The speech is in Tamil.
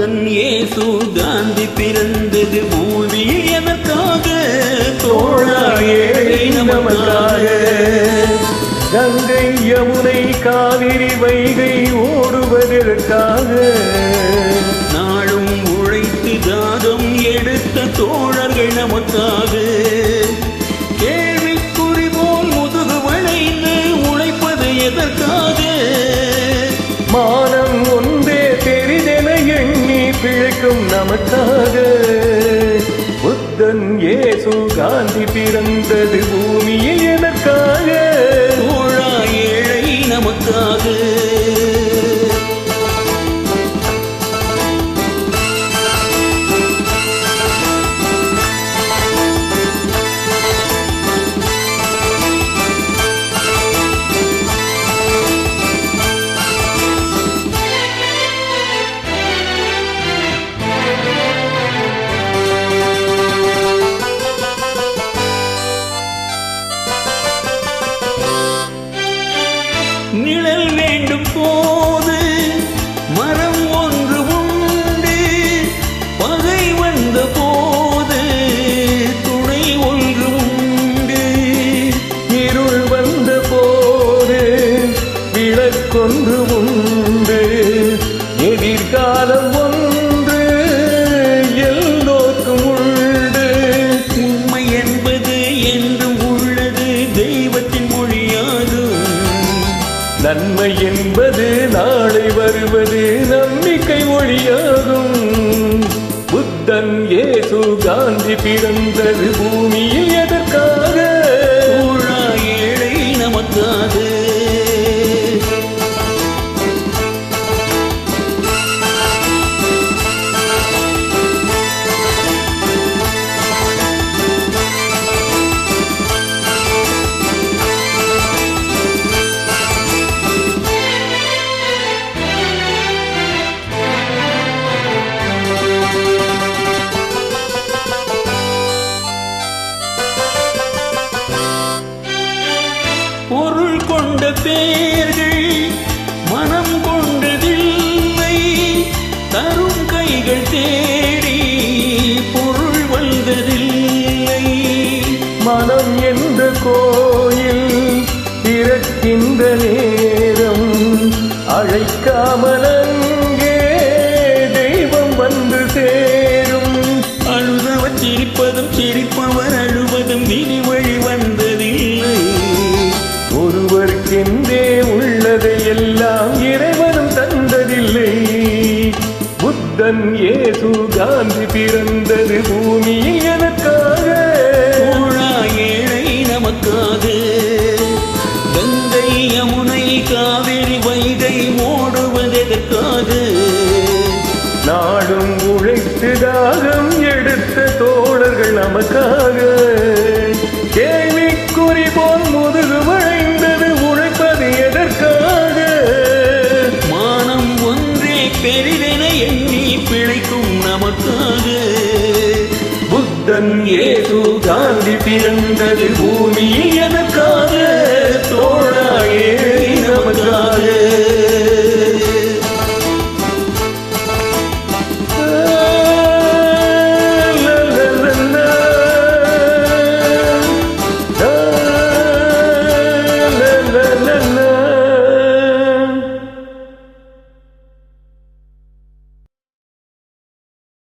புத்தன் இயேசு காந்தி பிறந்தது பூமியில் எதற்காக? தோழா ஏழை நமக்காக. கங்கை யமுனை காவிரி வைகை ஓடுவதற்காக. நாளும் உழைத்து தாகம் எடுத்த தோழர்கள் நமக்காக. கேள்விக்குறி போல் முதுகு வளைந்து உழைப்பது எதற்காக? மானம் ஒன்றே பெரிதென எண்ணி பிழைக்கும் நமக்காக. புத்தன் இயேசு காந்தி பிறந்தது பூமியில் எதற்காக? தோழா ஏழை நமக்காக. நிழல் வேண்டும் போது மரம் ஒன்று உண்டு. பகை வந்த போது துணை ஒன்று உண்டு. இருள் வந்த போது விளக்கொன்று உண்டு. எதிர்காலம் ஒன்று எல்லோருக்கும் உண்டு. உண்மை என்பது என்றும் உள்ளது தெய்வத்தின் மொழியாகும். நன்மை என்பது நாளை வருவது நம்பிக்கை மொழியாகும். புத்தன் இயேசு காந்தி பிறந்தது பூமியில் எதற்காக? தோழா ஏழை நமக்காக. பொருள் கொண்ட பேர்கள் மனம் கொண்டதில்லை. தரும் கைகள் தேடி பொருள் வந்ததில்லை. மனம் என்ற கோயில் திறக்கின்ற நேரம் அழைக்காமல் அங்கே தெய்வம் வந்து சேரும். அழுதவர் சிரிப்பதும் சிரிப்பவர் அழுவதும் விதி வழி வந்ததில்லை. ஒருவருக்கென்றே உள்ளதை எல்லாம் இறைவனும் தந்ததில்லை. புத்தன் இயேசு காந்தி பிறந்தது பூமியில் எதற்காக? தோழா ஏழை நமக்காக. கங்கை யமுனை காவிரி வைகை ஓடுவதற்காக. நாடும் உழைத்து தாகம் எடுத்த தோழர்கள் நமக்காக. கேள்விக்குறி போல் முதுகு வளைந்தது உழைப்பது எதற்காக? மானம் ஒன்றே பெரிதென எண்ணி பிழைக்கும் நமக்காக. புத்தன் இயேசு காந்தி பிறந்தது